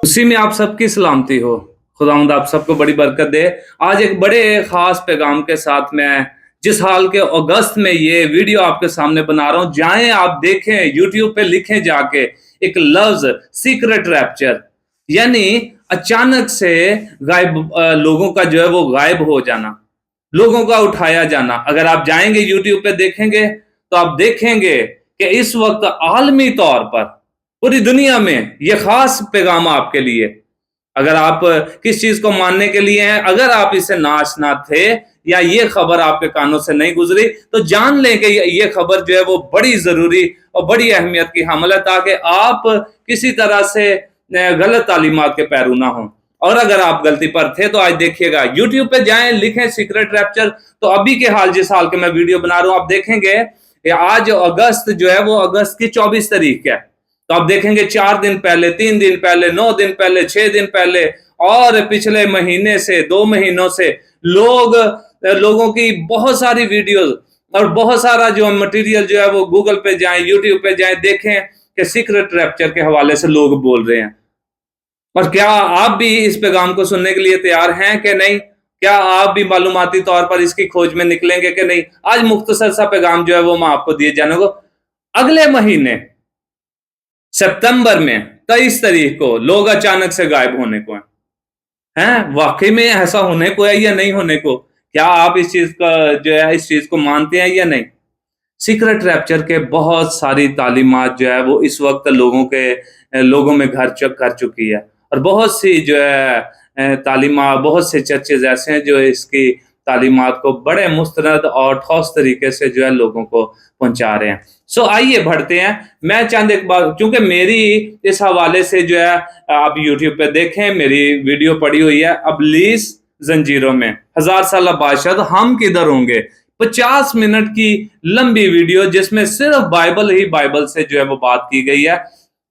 उसी में आप सबकी सलामती हो। खुदावंद आप सबको बड़ी बरकत दे। आज एक बड़े खास पैगाम के साथ मैं जिस हाल के अगस्त में ये वीडियो आपके सामने बना रहा हूं, जाएं आप देखें, यूट्यूब पे लिखें जाके एक लफ्ज सीक्रेट रैप्चर, यानी अचानक से गायब लोगों का जो है वो गायब हो जाना, लोगों का उठाया जाना। अगर आप जाएंगे यूट्यूब पे देखेंगे तो आप देखेंगे कि इस वक्त आलमी तौर पर पूरी दुनिया में ये खास पैगाम आपके लिए, अगर आप किस चीज को मानने के लिए हैं, अगर आप इससे नाआशना थे या ये खबर आपके कानों से नहीं गुजरी, तो जान लें कि ये खबर जो है वो बड़ी जरूरी और बड़ी अहमियत की हामिल है, ताकि आप किसी तरह से गलत तालीमात के पैरू ना हों। और अगर आप गलती पर थे तो आज देखिएगा, यूट्यूब पे जाएं, लिखें सीक्रेट रैप्चर। तो अभी के हाल जिस हाल के मैं वीडियो बना रहा हूं, आप देखेंगे आज अगस्त जो है वो अगस्त की 24 तारीख है। तो आप देखेंगे 4 दिन पहले, 3 दिन पहले, 9 दिन पहले, 6 दिन पहले और पिछले महीने से, 2 महीनों से लोगों की बहुत सारी वीडियोस और बहुत सारा जो मटेरियल जो है वो गूगल पे जाएं, यूट्यूब पे जाएं, देखें कि सीक्रेट रैप्चर के हवाले से लोग बोल रहे हैं। और क्या आप भी इस पैगाम को सुनने के लिए तैयार हैं कि नहीं? क्या आप भी मालूमाती तौर पर इसकी खोज में निकलेंगे कि नहीं? आज मुख्तसर सा पैगाम जो है वो मैं आपको दिए जाने को। अगले महीने सितंबर में 23 तारीख को लोग अचानक से गायब होने को हैं। वाकई में ऐसा होने को है या नहीं होने को? क्या आप इस चीज का जो है इस चीज को मानते हैं या नहीं? सीक्रेट रैप्चर के बहुत सारी तालीमात जो है वो इस वक्त लोगों में घर कर चुकी है, और बहुत सी जो है तालीमात, बहुत से चर्चेज ऐसे हैं जो इसकी तालीमात को बड़े मुस्तनद और ठोस तरीके से जो है लोगों को पहुंचा रहे हैं। सो आइए बढ़ते हैं। मैं चंद एक बार, क्योंकि मेरी इस हवाले से जो है आप यूट्यूब पे देखें, मेरी वीडियो पड़ी हुई है अबलीस जंजीरों में, 1000 साल बादशाह हम किधर होंगे, 50 मिनट की लंबी वीडियो जिसमें सिर्फ बाइबल से जो है वो बात की गई है।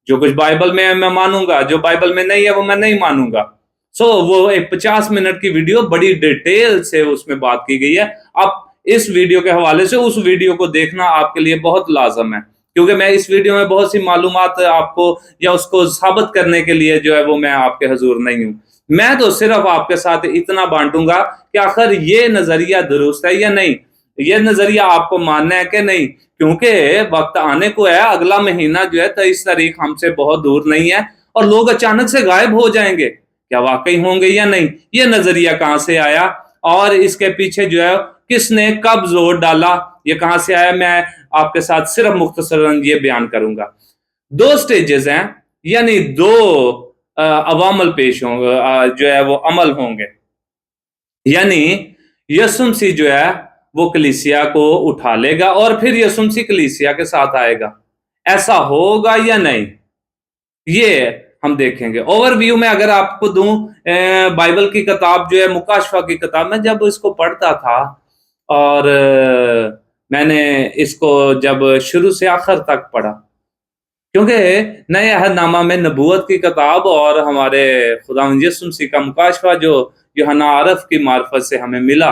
जो कुछ बाइबल में है मैं मानूंगा, जो बाइबल में नहीं है वो मैं नहीं मानूंगा। वो एक 50 मिनट की वीडियो बड़ी डिटेल से उसमें बात की गई है। अब इस वीडियो के हवाले से उस वीडियो को देखना आपके लिए बहुत लाजम है, क्योंकि मैं इस वीडियो में बहुत सी मालूमात आपको या उसको साबित करने के लिए जो है वो मैं आपके हजूर नहीं हूं। मैं तो सिर्फ आपके साथ इतना बांटूंगा कि आखिर ये नजरिया दुरुस्त है या नहीं, ये नजरिया आपको मानना है कि नहीं, क्योंकि वक्त आने को है। अगला महीना जो है 23 तारीख हमसे बहुत दूर नहीं है और लोग अचानक से गायब हो जाएंगे। क्या वाकई होंगे या नहीं? ये नजरिया कहां से आया और इसके पीछे जो है किसने कब जोर डाला, ये कहां से आया, मैं आपके साथ सिर्फ मुख्तसरन ये बयान करूंगा। 2 स्टेजेस हैं, यानी 2 अवामल पेश होंगे, जो है वो अमल होंगे। यानी यीशु मसीह जो है वो कलीसिया को उठा लेगा और फिर यीशु मसीह कलीसिया के साथ आएगा। ऐसा होगा या नहीं, ये हम देखेंगे। ओवरव्यू में अगर आपको दूं, बाइबल की किताब जो है मुकाशफा की किताब, में जब इसको पढ़ता था और मैंने इसको जब शुरू से आखिर तक पढ़ा, क्योंकि नए अहदनामा में नबूवत की किताब और हमारे खुदावंद यीशु मसीह का मुकाशफा जो यूहन्ना आरफ की मार्फत से हमें मिला,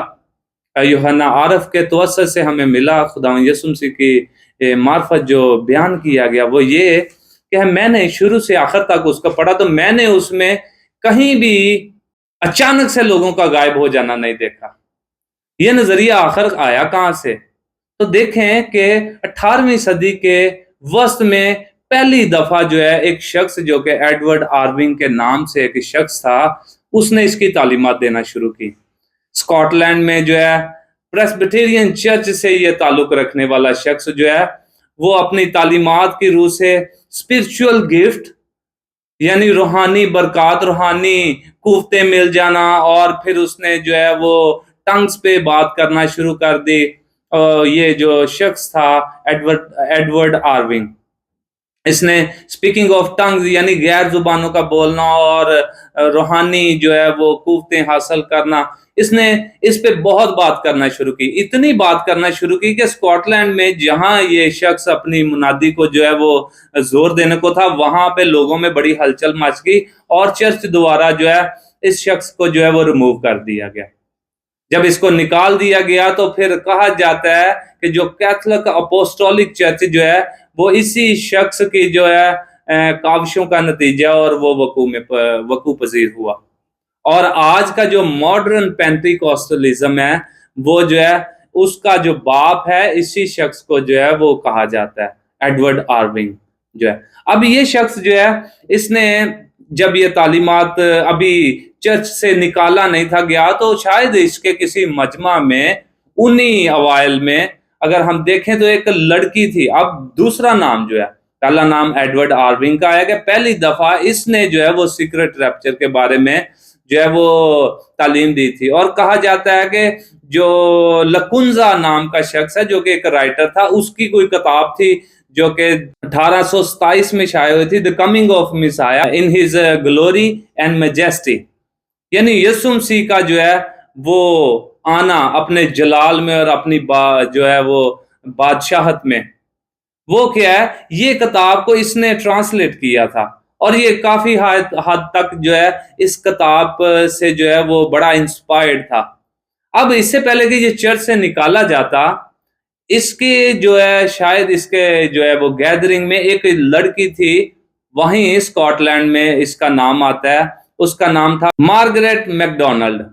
यूहन्ना आरफ के तवस्सुत से हमें मिला, खुदावंद यीशु मसीह की मार्फत जो बयान किया गया वो ये कि मैंने शुरू से आखिर तक उसको पढ़ा, तो मैंने उसमें कहीं भी अचानक से लोगों का गायब हो जाना नहीं देखा। ये नजरिया आखिर आया कहां से? तो देखें कि 18वीं सदी के वस्त में पहली दफा जो है एक शख्स जो कि एडवर्ड आर्विंग के नाम से एक शख्स था, उसने इसकी तालीमात देना शुरू की। स्कॉटलैंड में जो है प्रेस्बिटेरियन चर्च से ये ताल्लुक रखने वाला शख्स जो है वो अपनी तालीमात की रूह से स्पिरिचुअल गिफ्ट, यानी रूहानी बरकत, रूहानी कुव्वतें मिल जाना, और फिर उसने जो है वो टंग्स पे बात करना शुरू कर दी। ये जो शख्स था एडवर्ड आर्विंग, इसने स्पीकिंग ऑफ टंग्स यानी गैर जुबानों का बोलना और रूहानी जो है वो कुव्वतें हासिल करना, इसने इस पे बहुत बात करना शुरू की। इतनी बात करना शुरू की कि स्कॉटलैंड में जहां ये शख्स अपनी मुनादी को जो है वो जोर देने को था, वहां पे लोगों में बड़ी हलचल मच गई और चर्च द्वारा जो है इस शख्स को जो है वो रिमूव कर दिया गया। जब इसको निकाल दिया गया तो फिर कहा जाता है कि जो कैथोलिक अपोस्टोलिक चर्च जो है वो इसी शख्स की जो है काविशों का नतीजा और वो वकू पजीर हुआ। और आज का जो मॉडर्न पेंटिकॉस्टलिज्म है वो जो है उसका जो बाप है इसी शख्स को जो है वो कहा जाता है, एडवर्ड आर्विंग जो है। अब ये शख्स जो है इसने जब ये तालीमात अभी चर्च से निकाला नहीं था गया तो शायद इसके किसी मजमा में उन्हीं अवाइल में अगर हम देखें तो एक लड़की थी। अब दूसरा नाम जो है, पहला नाम एडवर्ड आर्विंग का आया कि पहली दफा इसने जो है वो सीक्रेट रैप्चर के बारे में जो है वो तालीम दी थी। और कहा जाता है कि जो लकुंजा नाम का शख्स है जो कि एक राइटर था, उसकी कोई किताब थी जो कि 1827 में शाया हुई थी, the coming of मिसाया in his glory and majesty, यानी यीशु मसीह का जो है वो आना अपने जलाल में और अपनी जो है वो बादशाहत में, वो क्या है, ये किताब को इसने ट्रांसलेट किया था। और ये काफी हद तक जो है इस किताब से जो है वो बड़ा इंस्पायर्ड था। अब इससे पहले कि ये चर्च से निकाला जाता, इसके जो है शायद इसके जो है वो गैदरिंग में एक लड़की थी, वहीं स्कॉटलैंड में इसका नाम आता है, उसका नाम था मार्गरेट मैकडोनाल्ड।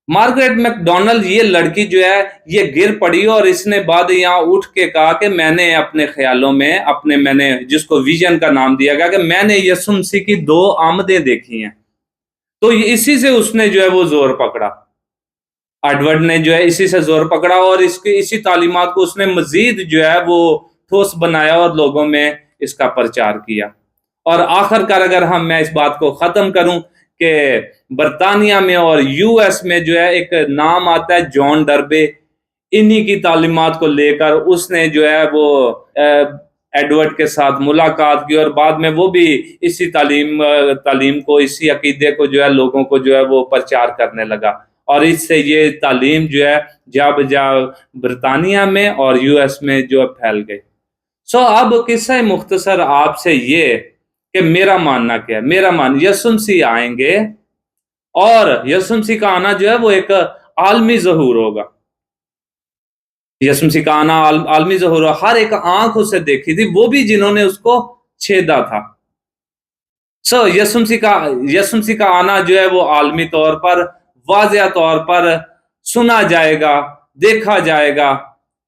मार्गरेट मैकडोनाल्ड ये लड़की जो है ये गिर पड़ी और इसने बाद यहाँ उठ के कहा कि मैंने अपने ख्यालों में मैंने जिसको विजन का नाम दिया गया कि मैंने यीशु मसीह की 2 आमदें देखी हैं। तो इसी से उसने जो है वो जोर पकड़ा, एडवर्ड ने जो है इसी से जोर पकड़ा और इसी तालीमात को उसने मजीद जो है वो ठोस बनाया और लोगों में इसका प्रचार किया। और आखिरकार अगर मैं इस बात को खत्म करूं कि बरतानिया में और यूएस में जो है एक नाम आता है जॉन डर्बे, इन्हीं की तालीमात को लेकर उसने जो है वो एडवर्ड के साथ मुलाकात की और बाद में वो भी इसी तालीम को, इसी अकीदे को जो है लोगों को जो है वो प्रचार करने लगा। और इससे ये तालीम जो है जा बजा बरतानिया में और यूएस में जो है फैल गई। सो अब किस्सा मुख्तसर आपसे ये कि मेरा मानना क्या है। मेरा मान यीशु मसीह आएंगे और यीशु मसीह का आना जो है वो एक आलमी ज़हूर होगा। यीशु मसीह का आना आलमी ज़हूर होगा, हर एक आंख उसे देखी थी, वो भी जिन्होंने उसको छेदा था। सो यीशु मसीह का आना जो है वो आलमी तौर पर, वाज़ेह तौर पर सुना जाएगा, देखा जाएगा,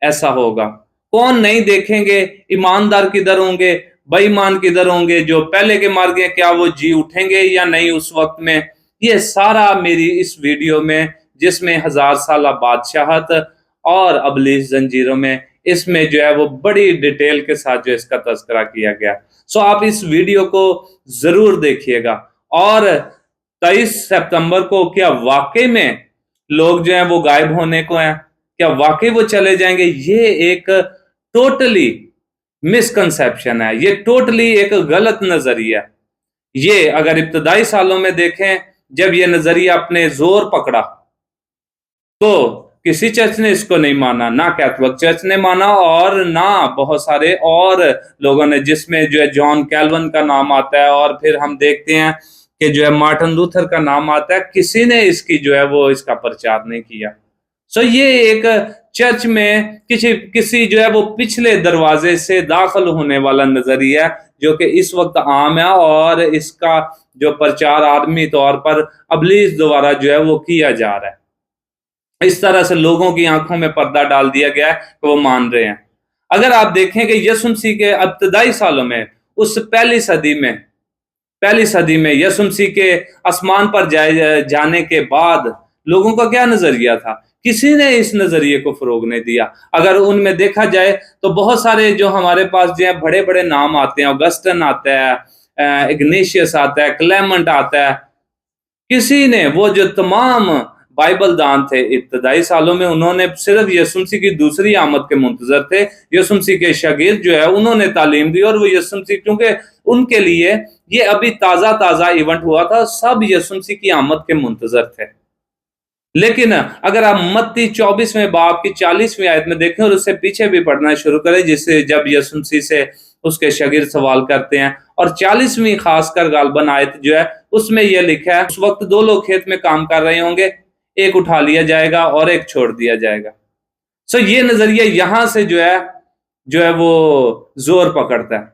ऐसा होगा। कौन नहीं देखेंगे? ईमानदार किधर होंगे, बेईमान किधर होंगे, जो पहले के मार गए क्या वो जी उठेंगे या नहीं उस वक्त में? ये सारा मेरी इस वीडियो में, जिसमें 1000 साल बादशाहत और अबलीस जंजीरों में, इसमें जो है वो बड़ी डिटेल के साथ जो इसका तज़किरा किया गया। सो आप इस वीडियो को जरूर देखिएगा। और 23 सितंबर को क्या वाकई में लोग जो हैं वो गायब होने को हैं? क्या वाकई वो चले जाएंगे? ये एक टोटली मिसकंसेप्शन है, ये टोटली एक गलत नजरिया। ये अगर इब्तदाई सालों में देखें, जब ये नजरिया अपने जोर पकड़ा तो किसी चर्च ने इसको नहीं माना, ना कैथोलिक चर्च ने माना और ना बहुत सारे और लोगों ने, जिसमें जो है जॉन कैल्विन का नाम आता है और फिर हम देखते हैं कि जो है मार्टिन लूथर का नाम आता है। किसी ने इसकी जो है वो इसका प्रचार नहीं किया। सो ये एक चर्च में किसी जो है वो पिछले दरवाजे से दाखिल होने वाला नजरिया जो कि इस वक्त आम है और इसका जो प्रचार आदमी तौर पर अबलीस द्वारा जो है वो किया जा रहा है। इस तरह से लोगों की आंखों में पर्दा डाल दिया गया है कि वो मान रहे हैं। अगर आप देखें कि यीशु मसीह के इब्तदाई सालों में, उस पहली सदी में यीशु मसीह के आसमान पर जाने के बाद लोगों का क्या नजरिया था? किसी ने इस नजरिए को फरोग नहीं दिया। अगर उनमें देखा जाए तो बहुत सारे जो हमारे पास जो है बड़े बड़े नाम आते हैं, ऑगस्टिन आता है, इग्नेशियस आता है, क्लेमेंट आता है, किसी ने, वो जो तमाम बाइबल दान थे इब्तदाई सालों में, उन्होंने सिर्फ यीशु मसीह की दूसरी आमद के मुंतजर थे। यीशु मसीह के शागिर्द जो है उन्होंने तालीम दी और वो यीशु मसीह, क्योंकि उनके लिए ये अभी ताज़ा इवेंट हुआ था, सब यीशु मसीह की आमद के मुंतजर थे। लेकिन अगर आप मत्ती 24वें बाब की 40वीं आयत में देखें और उससे पीछे भी पढ़ना शुरू करें, जिससे जब यीशु मसीह से उसके शागिर्द सवाल करते हैं, और 40वीं खासकर गालबन आयत जो है उसमें यह लिखा है, उस वक्त 2 लोग खेत में काम कर रहे होंगे, एक उठा लिया जाएगा और एक छोड़ दिया जाएगा। सो ये नजरिया यहां से जो है वो जोर पकड़ता है।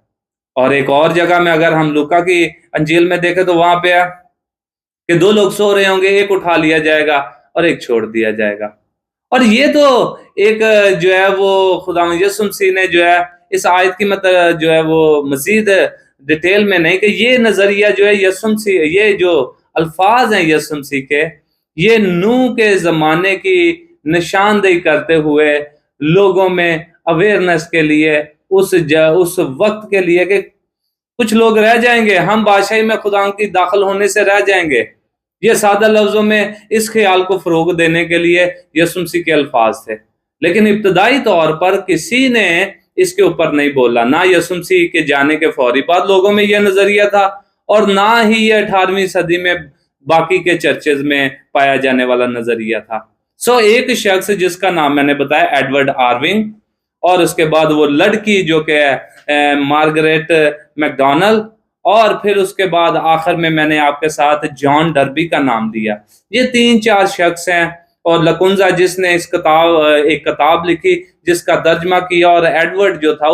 اور ایک اور جگہ میں اگر ہم لوکا کی انجیل میں دیکھیں تو وہاں پہ ہے کہ دو لوگ سو رہے ہوں گے، ایک اٹھا لیا جائے گا اور ایک چھوڑ دیا جائے گا۔ اور یہ تو ایک جو ہے وہ خدا یسوع مسیح نے جو ہے اس آیت کی جو ہے وہ مزید ڈیٹیل میں نہیں، کہ یہ نظریہ جو ہے یسوع مسیح، یہ جو الفاظ ہیں یسوع مسیح کے، یہ نوح کے زمانے کی نشاندہی کرتے ہوئے لوگوں میں اویئرنس کے لیے، اس وقت کے لیے کہ کچھ لوگ رہ جائیں گے، ہم بادشاہی میں خدا کی داخل ہونے سے رہ جائیں گے۔ یہ سادہ لفظوں میں اس خیال کو فروغ دینے کے لیے یسوع مسیح کے الفاظ تھے، لیکن ابتدائی طور پر کسی نے اس کے اوپر نہیں بولا، نہ یسوع مسیح کے جانے کے فوری بعد لوگوں میں یہ نظریہ تھا، اور نہ ہی یہ 18ویں صدی میں باقی کے چرچز میں پایا جانے والا نظریہ تھا۔ ایک شخص جس کا نام میں نے بتایا ایڈورڈ آرونگ، اور اس کے بعد وہ لڑکی جو کہ مارگریٹ میکڈونلڈ، اور پھر اس کے بعد آخر میں نے آپ کے ساتھ جان ڈربی کا نام دیا۔ یہ 3-4 شخص ہیں، اور لکنزا جس نے ایک کتاب لکھی جس کا ترجمہ کیا، اور ایڈورڈ جو تھا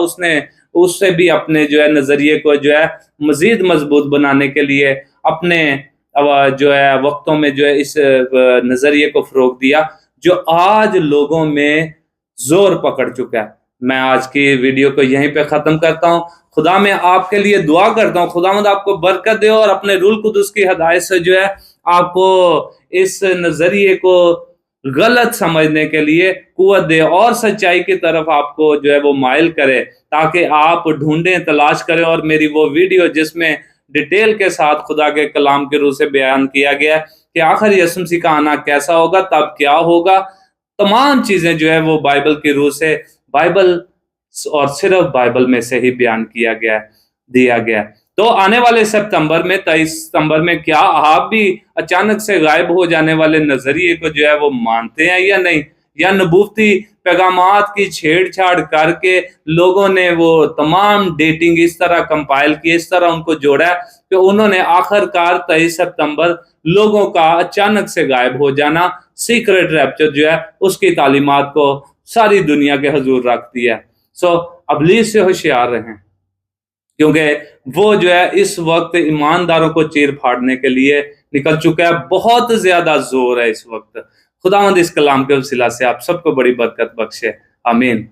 اس سے بھی اپنے جو ہے نظریے کو جو ہے مزید مضبوط بنانے کے لیے اپنے جو ہے وقتوں میں جو ہے اس نظریے کو فروغ دیا، جو آج لوگوں میں زور پکڑ چکا ہے۔ میں آج کی ویڈیو کو یہیں پہ ختم کرتا ہوں۔ خدا میں آپ کے لیے دعا کرتا ہوں، خداوند آپ کو برکت دے، اور اپنے روح القدس کی ہدایت سے جو ہے آپ کو اس نظریے کو غلط سمجھنے کے لیے قوت دے، اور سچائی کی طرف آپ کو جو ہے وہ مائل کرے، تاکہ آپ ڈھونڈیں، تلاش کریں، اور میری وہ ویڈیو جس میں ڈیٹیل کے ساتھ خدا کے کلام کے روح سے بیان کیا گیا ہے کہ آخر یسوع مسیح کا آنا کیسا ہوگا، تب کیا ہوگا، تمام چیزیں جو ہے وہ بائبل کی روح سے، بائبل اور صرف بائبل میں سے ہی بیان کیا گیا، دیا گیا۔ تو آنے والے سپتمبر میں 23 ستمبر میں کیا آپ بھی اچانک سے غائب ہو جانے والے نظریے کو جو ہے وہ مانتے ہیں یا نہیں، یا نبوتی پیغامات کی چھیڑ چھاڑ کر کے لوگوں نے وہ تمام ڈیٹنگ اس طرح کمپائل کی، اس طرح ان کو جوڑا کہ انہوں نے آخر کار 23 ستمبر لوگوں کا اچانک سے غائب ہو جانا، سیکرٹ ریپچر جو ہے اس کی تعلیمات کو ساری دنیا کے حضور رکھ دیا۔ ابلیس سے ہوشیار رہیں، کیونکہ وہ جو ہے اس وقت ایمانداروں کو چیر پھاڑنے کے لیے نکل چکا ہے، بہت زیادہ زور ہے اس وقت۔ خداوند اس کلام کے وسیلہ سے آپ سب کو بڑی برکت بخشے، آمین۔